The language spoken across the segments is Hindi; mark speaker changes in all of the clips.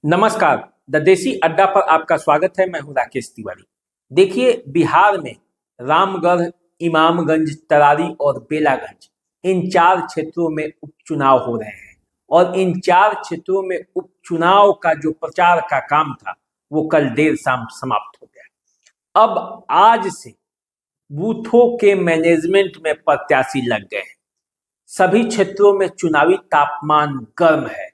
Speaker 1: नमस्कार। द देसी अड्डा पर आपका स्वागत है। मैं हूं राकेश तिवारी। देखिए, बिहार में रामगढ़, इमामगंज, तरारी और बेलागंज, इन चार क्षेत्रों में उपचुनाव हो रहे हैं और इन चार क्षेत्रों में उपचुनाव का जो प्रचार का काम था वो कल देर शाम समाप्त हो गया। अब आज से बूथों के मैनेजमेंट में प्रत्याशी लग गए हैं। सभी क्षेत्रों में चुनावी तापमान गर्म है।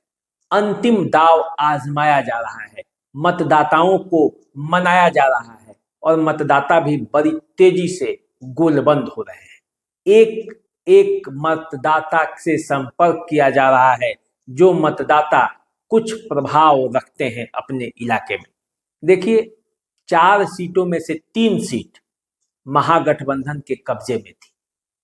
Speaker 1: अंतिम दांव आजमाया जा रहा है, मतदाताओं को मनाया जा रहा है और मतदाता भी बड़ी तेजी से गोलबंद हो रहे हैं। एक एक मतदाता से संपर्क किया जा रहा है, जो मतदाता कुछ प्रभाव रखते हैं अपने इलाके में। देखिए, चार सीटों में से तीन सीट महागठबंधन के कब्जे में थी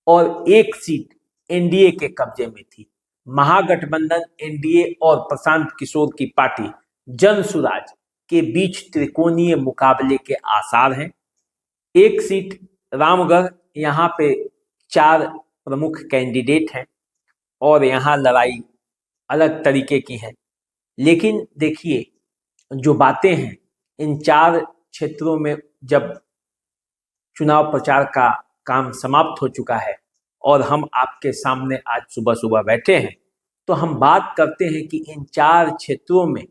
Speaker 1: और एक सीट एनडीए के कब्जे में थी। महागठबंधन, एनडीए और प्रशांत किशोर की पार्टी जन सुराज के बीच त्रिकोणीय मुकाबले के आसार हैं। एक सीट रामगढ़, यहाँ पे चार प्रमुख कैंडिडेट हैं और यहाँ लड़ाई अलग तरीके की है। लेकिन देखिए, जो बातें हैं, इन चार क्षेत्रों में जब चुनाव प्रचार का काम समाप्त हो चुका है और हम आपके सामने आज सुबह सुबह बैठे हैं, तो हम बात करते हैं कि इन चार क्षेत्रों में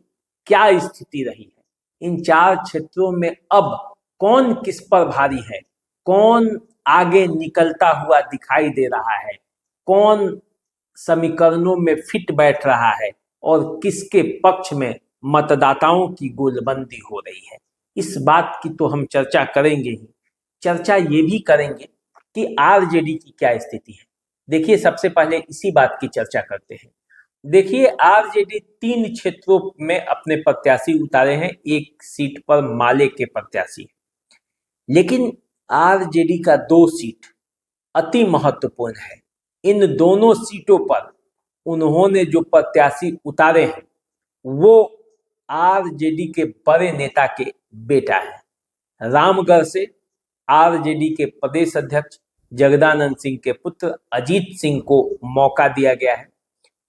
Speaker 1: क्या स्थिति रही है। इन चार क्षेत्रों में अब कौन किस पर भारी है, कौन आगे निकलता हुआ दिखाई दे रहा है, कौन समीकरणों में फिट बैठ रहा है और किसके पक्ष में मतदाताओं की गोलबंदी हो रही है। इस बात की तो हम चर्चा करेंगे ही। चर्चा ये भी करेंगे कि आरजेडी की क्या स्थिति है। देखिए, सबसे पहले इसी बात की चर्चा करते हैं। देखिए, आरजेडी तीन क्षेत्रों में अपने प्रत्याशी उतारे हैं, एक सीट पर माले के प्रत्याशी, लेकिन आरजेडी का दो सीट अति महत्वपूर्ण है। इन दोनों सीटों पर उन्होंने जो प्रत्याशी उतारे हैं वो आरजेडी के बड़े नेता के बेटा है। रामगढ़ से आरजेडी के प्रदेश अध्यक्ष जगदानंद सिंह के पुत्र अजीत सिंह को मौका दिया गया है।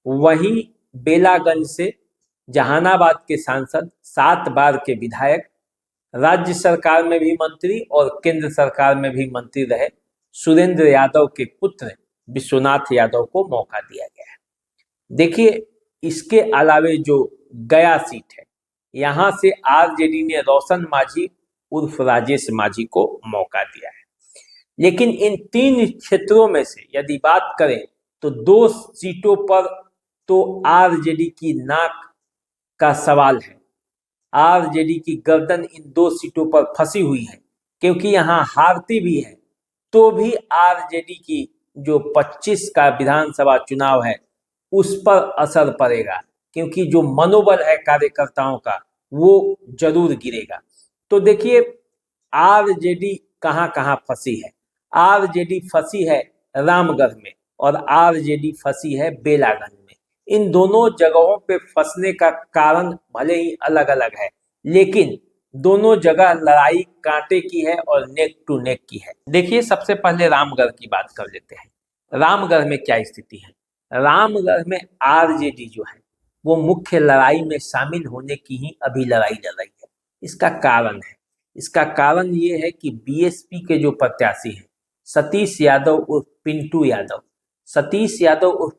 Speaker 1: वहीं बेलागंज से जहानाबाद के सांसद, 7 बार के विधायक, राज्य सरकार में भी मंत्री और केंद्र सरकार में भी मंत्री रहे सुरेंद्र यादव के पुत्र विश्वनाथ यादव को मौका दिया गया है। देखिए, इसके अलावे जो गया सीट है, यहाँ से आरजेडी ने रोशन मांझी उर्फ राजेश मांझी को मौका दिया है। लेकिन इन तीन क्षेत्रों में से यदि बात करें तो दो सीटों पर तो आरजेडी की नाक का सवाल है। आरजेडी की गर्दन इन दो सीटों पर फंसी हुई है, क्योंकि यहाँ हारती भी है तो भी आरजेडी की जो 25 का विधानसभा चुनाव है उस पर असर पड़ेगा, क्योंकि जो मनोबल है कार्यकर्ताओं का वो जरूर गिरेगा। तो देखिए, आरजेडी कहाँ कहाँ फंसी है। आरजेडी फंसी है रामगढ़ में और आरजेडी फंसी है बेलागंज में। इन दोनों जगहों पे फंसने का कारण भले ही अलग अलग है, लेकिन दोनों जगह लड़ाई कांटे की है और नेक टू नेक की है। देखिए, सबसे पहले रामगढ़ की बात कर लेते हैं। रामगढ़ में क्या स्थिति है। रामगढ़ में आरजेडी जो है वो मुख्य लड़ाई में शामिल होने की ही अभी लड़ाई लड़ रही है। इसका कारण ये है कि बीएसपी के जो प्रत्याशी हैं, सतीश यादव उर्फ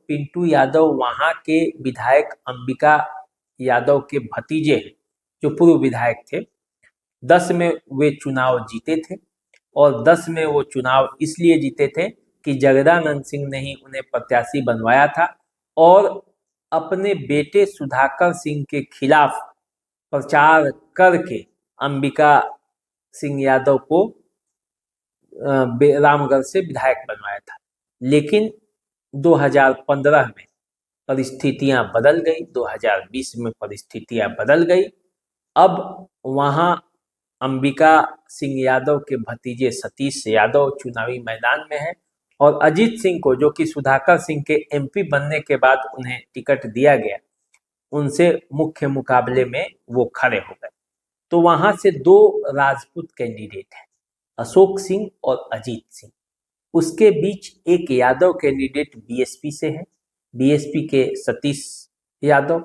Speaker 1: पिंटू यादव, वहां के विधायक अंबिका यादव के भतीजे हैं, जो पूर्व विधायक थे। 10 में वे चुनाव जीते थे और 10 में वो चुनाव इसलिए जीते थे कि जगदानंद सिंह ने ही उन्हें प्रत्याशी बनवाया था और अपने बेटे सुधाकर सिंह के खिलाफ प्रचार करके अंबिका सिंह यादव को रामगढ़ से विधायक बनवाया था। लेकिन 2015 में परिस्थितियां बदल गई, 2020 में परिस्थितियां बदल गई। अब वहां अंबिका सिंह यादव के भतीजे सतीश यादव चुनावी मैदान में है और अजीत सिंह को, जो कि सुधाकर सिंह के एमपी बनने के बाद उन्हें टिकट दिया गया, उनसे मुख्य मुकाबले में वो खड़े हो गए। तो वहां से दो राजपूत कैंडिडेट हैं, अशोक सिंह और अजीत सिंह। उसके बीच एक यादव कैंडिडेट बीएसपी से है, बीएसपी के सतीश यादव,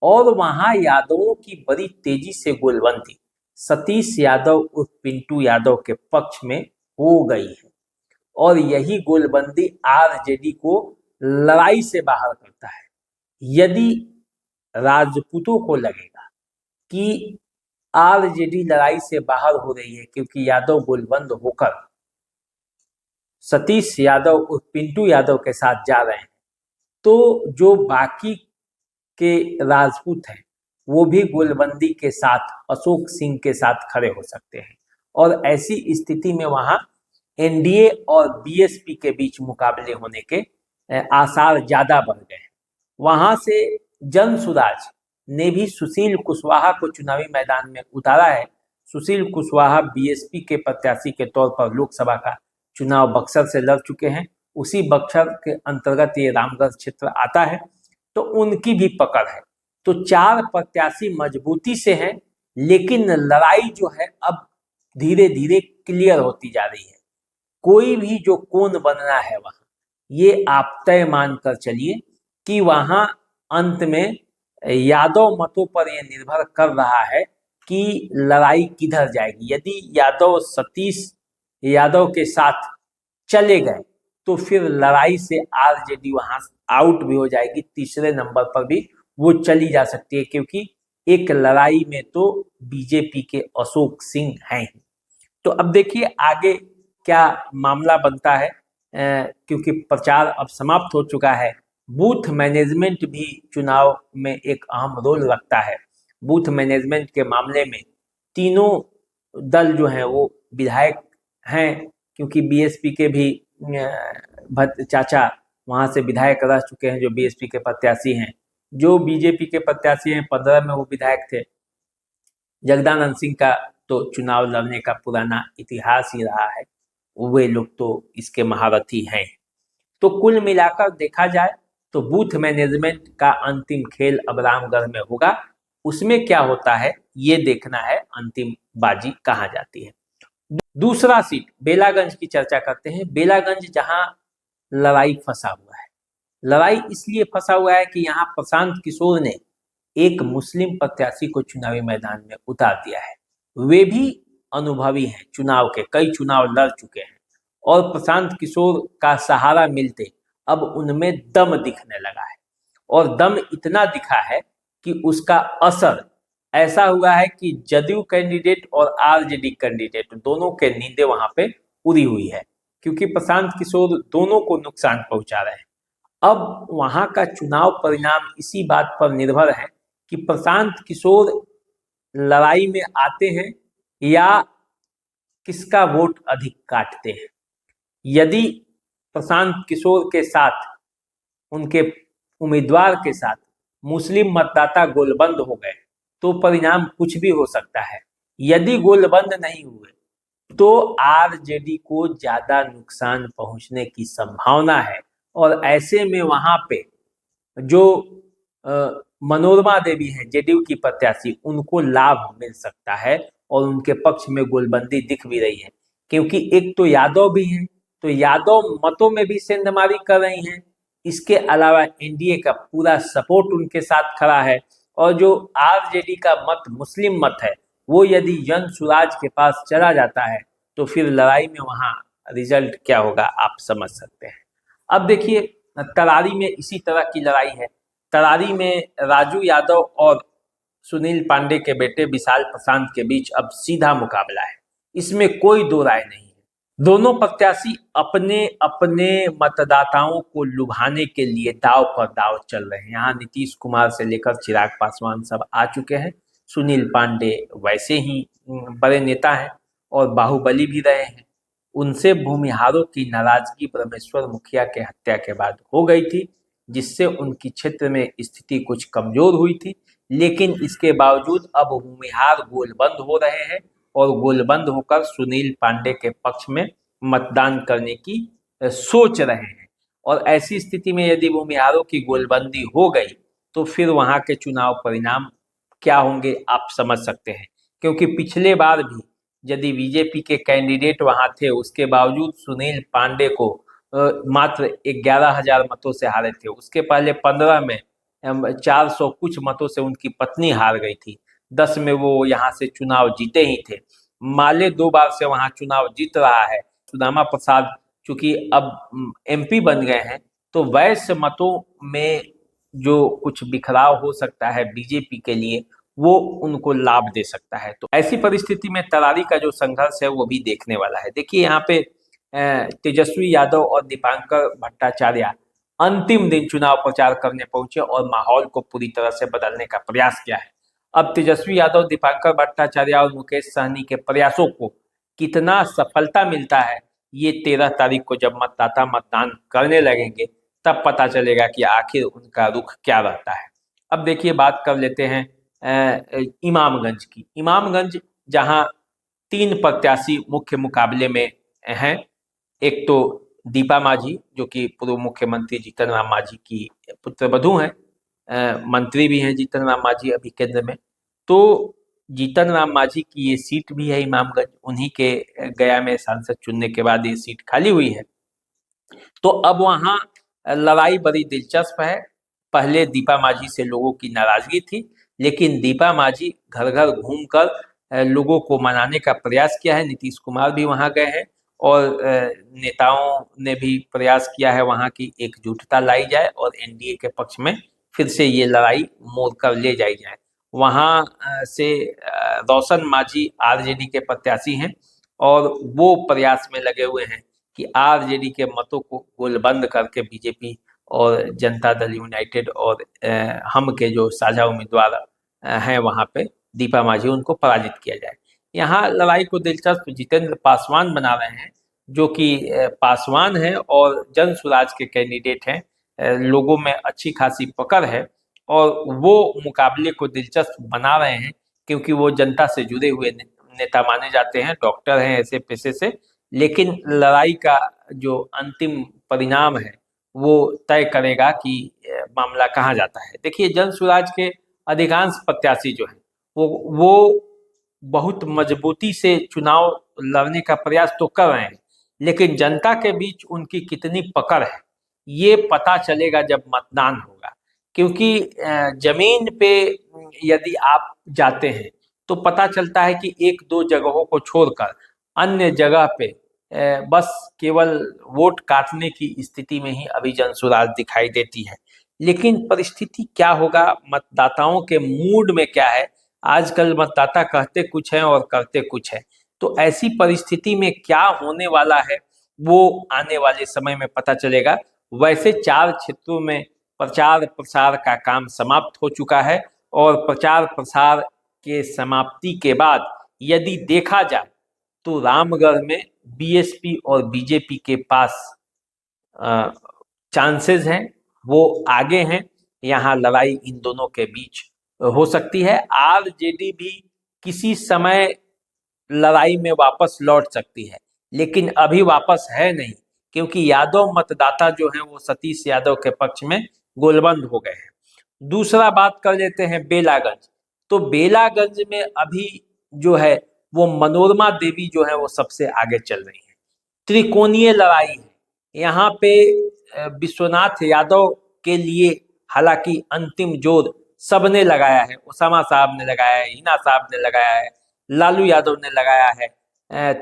Speaker 1: और वहां यादवों की बड़ी तेजी से गोलबंदी सतीश यादव उर्फ पिंटू यादव के पक्ष में हो गई है और यही गोलबंदी आरजेडी को लड़ाई से बाहर करता है। यदि राजपूतों को लगेगा कि आरजेडी लड़ाई से बाहर हो रही है क्योंकि यादव गोलबंद होकर सतीश यादव उर्फ पिंटू यादव के साथ जा रहे हैं, तो जो बाकी के राजपूत हैं वो भी गोलबंदी के साथ अशोक सिंह के साथ खड़े हो सकते हैं और ऐसी स्थिति में वहां एनडीए और बीएसपी के बीच मुकाबले होने के आसार ज्यादा बढ़ गए। वहां से जन सुराज ने भी सुशील कुशवाहा को चुनावी मैदान में उतारा है। सुशील कुशवाहा बीएसपी के प्रत्याशी के तौर पर लोकसभा का चुनाव बक्सर से लड़ चुके हैं। उसी बक्सर के अंतर्गत ये रामगढ़ क्षेत्र आता है, तो उनकी भी पकड़ है। तो 4 प्रत्याशी मजबूती से हैं, लेकिन लड़ाई जो है अब धीरे धीरे क्लियर होती जा रही है। कोई भी जो कोण बनना है वहां, ये आप तय मानकर चलिए कि वहां अंत में यादव मतों पर यह निर्भर कर रहा है कि लड़ाई किधर जाएगी। यदि यादव सतीश यादव के साथ चले गए तो फिर लड़ाई से आरजेडी वहां आउट भी हो जाएगी, तीसरे नंबर पर भी वो चली जा सकती है, क्योंकि एक लड़ाई में तो बीजेपी के अशोक सिंह हैं। तो अब देखिए आगे क्या मामला बनता है, क्योंकि प्रचार अब समाप्त हो चुका है। बूथ मैनेजमेंट भी चुनाव में एक अहम रोल रखता है। बूथ मैनेजमेंट के मामले में तीनों दल जो हैं वो विधायक हैं, क्योंकि बीएसपी के भी चाचा वहां से विधायक रह चुके हैं जो बीएसपी के प्रत्याशी हैं। जो बीजेपी के प्रत्याशी हैं 15 में वो विधायक थे। जगदानंद सिंह का तो चुनाव लड़ने का पुराना इतिहास ही रहा है, वे लोग तो इसके महारथी हैं। तो कुल मिलाकर देखा जाए तो बूथ मैनेजमेंट का अंतिम खेल अब रामगढ़ में होगा। उसमें क्या होता है ये देखना है, अंतिम बाजी कहाँ जाती है। दूसरा सीट बेलागंज की चर्चा करते हैं। बेलागंज जहां लड़ाई फंसा हुआ है। लड़ाई इसलिए फंसा हुआ है कि यहाँ प्रशांत किशोर ने एक मुस्लिम प्रत्याशी को चुनावी मैदान में उतार दिया है। वे भी अनुभवी हैं, चुनाव के कई चुनाव लड़ चुके हैं और प्रशांत किशोर का सहारा मिलते अब उनमें दम दिखने लगा है और दम इतना दिखा है कि उसका असर ऐसा हुआ है कि जदयू कैंडिडेट और आरजेडी कैंडिडेट दोनों के नींदें वहां पे उड़ी हुई है, क्योंकि प्रशांत किशोर दोनों को नुकसान पहुंचा रहे हैं। अब वहां का चुनाव परिणाम इसी बात पर निर्भर है कि प्रशांत किशोर लड़ाई में आते हैं या किसका वोट अधिक काटते हैं। यदि प्रशांत किशोर के साथ, उनके उम्मीदवार के साथ मुस्लिम मतदाता गोलबंद हो गए तो परिणाम कुछ भी हो सकता है। यदि गोलबंद नहीं हुए तो आरजेडी को ज्यादा नुकसान पहुंचने की संभावना है और ऐसे में वहां पे जो मनोरमा देवी हैं जेडीयू की प्रत्याशी, उनको लाभ मिल सकता है और उनके पक्ष में गोलबंदी दिख भी रही है, क्योंकि एक तो यादव भी हैं, तो यादव मतों में भी सेंधमारी कर रही हैं। इसके अलावा एनडीए का पूरा सपोर्ट उनके साथ खड़ा है और जो आरजेडी का मत मुस्लिम मत है वो यदि जन सुराज के पास चला जाता है तो फिर लड़ाई में वहां रिजल्ट क्या होगा आप समझ सकते हैं। अब देखिए तरारी में इसी तरह की लड़ाई है। तरारी में राजू यादव और सुनील पांडे के बेटे विशाल प्रशांत के बीच अब सीधा मुकाबला है, इसमें कोई दो राय नहीं है। दोनों प्रत्याशी अपने अपने मतदाताओं को लुभाने के लिए दाव पर दाव चल रहे हैं। यहाँ नीतीश कुमार से लेकर चिराग पासवान सब आ चुके हैं। सुनील पांडे वैसे ही बड़े नेता हैं और बाहुबली भी रहे हैं। उनसे भूमिहारों की नाराजगी ब्रह्मेश्वर मुखिया के हत्या के बाद हो गई थी, जिससे उनकी क्षेत्र में स्थिति कुछ कमजोर हुई थी, लेकिन इसके बावजूद अब भूमिहार गोलबंद हो रहे हैं और गोलबंद होकर सुनील पांडे के पक्ष में मतदान करने की सोच रहे हैं। और ऐसी स्थिति में यदि भूमिहारों की गोलबंदी हो गई तो फिर वहां के चुनाव परिणाम क्या होंगे आप समझ सकते हैं, क्योंकि पिछले बार भी यदि बीजेपी के कैंडिडेट वहां थे उसके बावजूद सुनील पांडे को मात्र 11,000 मतों से हारे थे। उसके पहले 15 में 400 कुछ मतों से उनकी पत्नी हार गई थी। 10 में वो यहाँ से चुनाव जीते ही थे। माले 2 बार से वहाँ चुनाव जीत रहा है। सुदामा प्रसाद चूंकि अब एमपी बन गए हैं, तो वैश्य मतों में जो कुछ बिखराव हो सकता है बीजेपी के लिए, वो उनको लाभ दे सकता है। तो ऐसी परिस्थिति में तरारी का जो संघर्ष है वो भी देखने वाला है। देखिए यहाँ पे तेजस्वी यादव और दीपांकर भट्टाचार्य अंतिम दिन चुनाव प्रचार करने पहुंचे और माहौल को पूरी तरह से बदलने का प्रयास किया है। अब तेजस्वी यादव, दीपांकर भट्टाचार्य और मुकेश सहनी के प्रयासों को कितना सफलता मिलता है, ये 13 तारीख को जब मतदाता मतदान करने लगेंगे तब पता चलेगा कि आखिर उनका रुख क्या रहता है। अब देखिए बात कर लेते हैं इमामगंज की। इमामगंज जहां 3 प्रत्याशी मुख्य मुकाबले में हैं। एक तो दीपा मांझी जो कि पूर्व मुख्यमंत्री जीतन राम मांझी की पुत्रवधू हैं, मंत्री भी हैं जीतन राम मांझी अभी केंद्र में। तो जीतन राम मांझी की ये सीट भी है इमामगंज, उन्हीं के गया में सांसद चुनने के बाद ये सीट खाली हुई है। तो अब वहाँ लड़ाई बड़ी दिलचस्प है। पहले दीपा मांझी से लोगों की नाराजगी थी, लेकिन दीपा मांझी घर घर घूमकर लोगों को मनाने का प्रयास किया है। नीतीश कुमार भी वहां गए हैं और नेताओं ने भी प्रयास किया है वहां की एकजुटता लाई जाए और एनडीए के पक्ष में फिर से ये लड़ाई मोड़ कर ले जाई जाए। वहां से रोशन मांझी आरजेडी के प्रत्याशी हैं और वो प्रयास में लगे हुए हैं कि आरजेडी के मतों को गोलबंद करके बीजेपी और जनता दल यूनाइटेड और हम के जो साझा उम्मीदवार हैं वहां पे दीपा मांझी, उनको पराजित किया जाए। यहाँ लड़ाई को दिलचस्प जितेंद्र पासवान बना रहे हैं, जो कि पासवान हैं और जन स्वराज के कैंडिडेट हैं। लोगों में अच्छी खासी पकड़ है और वो मुकाबले को दिलचस्प बना रहे हैं क्योंकि वो जनता से जुड़े हुए नेता माने जाते हैं, डॉक्टर हैं ऐसे पेशे से। लेकिन लड़ाई का जो अंतिम परिणाम है वो तय करेगा कि मामला कहाँ जाता है। देखिए जन स्वराज के अधिकांश प्रत्याशी जो हैं वो बहुत मजबूती से चुनाव लड़ने का प्रयास तो कर रहे हैं, लेकिन जनता के बीच उनकी कितनी पकड़ है ये पता चलेगा जब मतदान होगा। क्योंकि जमीन पे यदि आप जाते हैं तो पता चलता है कि 1-2 जगहों को छोड़कर अन्य जगह पे बस केवल वोट काटने की स्थिति में ही अभी जनसुराज दिखाई देती है। लेकिन परिस्थिति क्या होगा, मतदाताओं के मूड में क्या है, आजकल मतदाता कहते कुछ हैं और करते कुछ है। तो ऐसी परिस्थिति में क्या होने वाला है वो आने वाले समय में पता चलेगा। वैसे 4 क्षेत्रों में प्रचार प्रसार का काम समाप्त हो चुका है और प्रचार प्रसार के समाप्ति के बाद यदि देखा जाए तो रामगढ़ में बीएसपी और बीजेपी के पास चांसेस हैं, वो आगे हैं। यहाँ लड़ाई इन दोनों के बीच हो सकती है। आरजेडी भी किसी समय लड़ाई में वापस लौट सकती है, लेकिन अभी वापस है नहीं, क्योंकि यादव मतदाता जो हैं वो सतीश यादव के पक्ष में गोलबंद हो गए हैं। दूसरा बात कर लेते हैं बेलागंज। तो बेलागंज में अभी जो है वो मनोरमा देवी जो है वो सबसे आगे चल रही है। त्रिकोणीय लड़ाई है यहाँ पे। विश्वनाथ यादव के लिए हालांकि अंतिम जोर सबने लगाया है, ओसामा साहब ने लगाया है, हिना साहब ने लगाया है, लालू यादव ने लगाया है,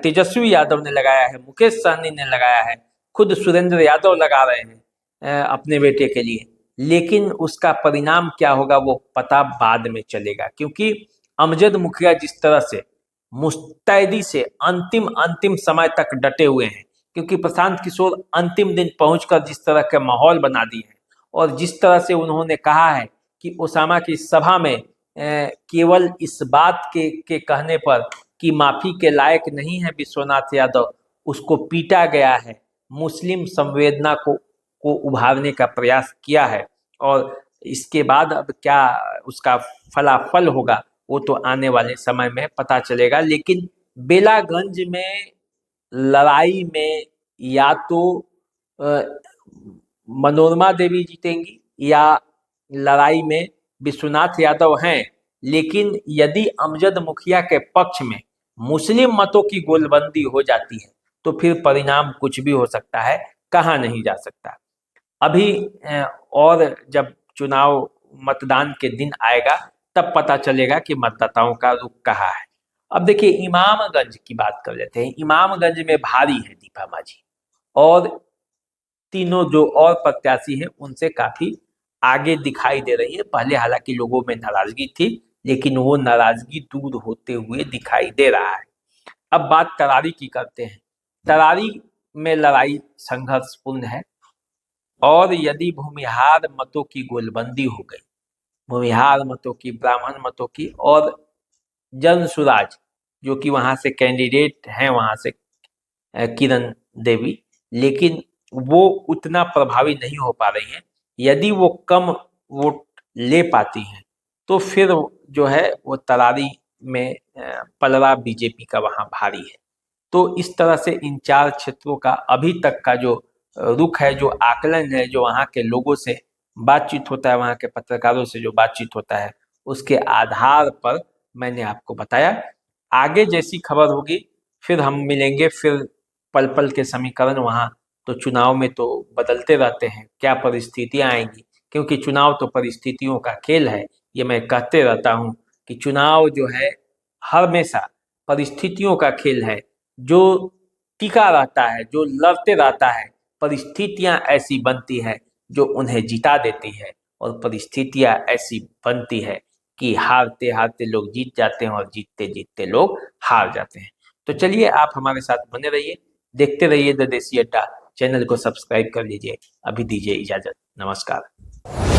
Speaker 1: तेजस्वी यादव ने लगाया है, मुकेश सहनी ने लगाया है, खुद सुरेंद्र यादव लगा रहे हैं अपने बेटे के लिए। लेकिन उसका परिणाम क्या होगा वो पता बाद में चलेगा, क्योंकि अमजद मुखिया जिस तरह से मुस्तैदी से अंतिम समय तक डटे हुए हैं, क्योंकि प्रशांत किशोर अंतिम दिन पहुंचकर जिस तरह के माहौल बना दिए हैं और जिस तरह से उन्होंने कहा है कि ओसामा की सभा में केवल इस बात के कहने पर कि माफी के लायक नहीं है विश्वनाथ यादव, उसको पीटा गया है, मुस्लिम संवेदना को उभारने का प्रयास किया है। और इसके बाद अब क्या उसका फलाफल होगा वो तो आने वाले समय में पता चलेगा। लेकिन बेलागंज में लड़ाई में या तो मनोरमा देवी जीतेंगी या लड़ाई में विश्वनाथ यादव हैं। लेकिन यदि अमजद मुखिया के पक्ष में मुस्लिम मतों की गोलबंदी हो जाती है तो फिर परिणाम कुछ भी हो सकता है, कहा नहीं जा सकता। अभी और जब चुनाव मतदान के दिन आएगा तब पता चलेगा कि मतदाताओं का रुख कहाँ है। अब देखिए इमामगंज की बात कर लेते हैं। इमामगंज में भारी है दीपा मांझी और तीनों जो और प्रत्याशी हैं उनसे काफी आगे दिखाई दे रही है। पहले हालांकि लोगों में नाराजगी थी, लेकिन वो नाराजगी दूर होते हुए दिखाई दे रहा है। अब बात तरारी की करते हैं। तरारी में लड़ाई संघर्षपूर्ण है और यदि भूमिहार मतों की गोलबंदी हो गई, भूमिहार मतों की, ब्राह्मण मतों की और जन सुराज जो कि वहां से कैंडिडेट हैं, वहां से किरण देवी, लेकिन वो उतना प्रभावी नहीं हो पा रही हैं। यदि वो कम वोट ले पाती हैं तो फिर जो है वो तरारी में पलड़ा बीजेपी का वहां भारी है। तो इस तरह से इन 4 क्षेत्रों का अभी तक का जो रुख है, जो आकलन है, जो वहाँ के लोगों से बातचीत होता है, वहाँ के पत्रकारों से जो बातचीत होता है, उसके आधार पर मैंने आपको बताया। आगे जैसी खबर होगी फिर हम मिलेंगे, फिर पल पल के समीकरण वहाँ तो चुनाव में तो बदलते रहते हैं, क्या परिस्थितियां आएंगी, क्योंकि चुनाव तो परिस्थितियों का खेल है। ये मैं कहते रहता हूँ कि चुनाव जो है हमेशा परिस्थितियों का खेल है। जो टिका रहता है, जो लड़ते रहता है, परिस्थितियां ऐसी बनती है जो उन्हें जिता देती है और परिस्थितियां ऐसी बनती है कि हारते हारते लोग जीत जाते हैं और जीतते जीतते लोग हार जाते हैं। तो चलिए आप हमारे साथ बने रहिए, देखते रहिए द देसी अड्डा। चैनल को सब्सक्राइब कर लीजिए। अभी दीजिए इजाजत, नमस्कार।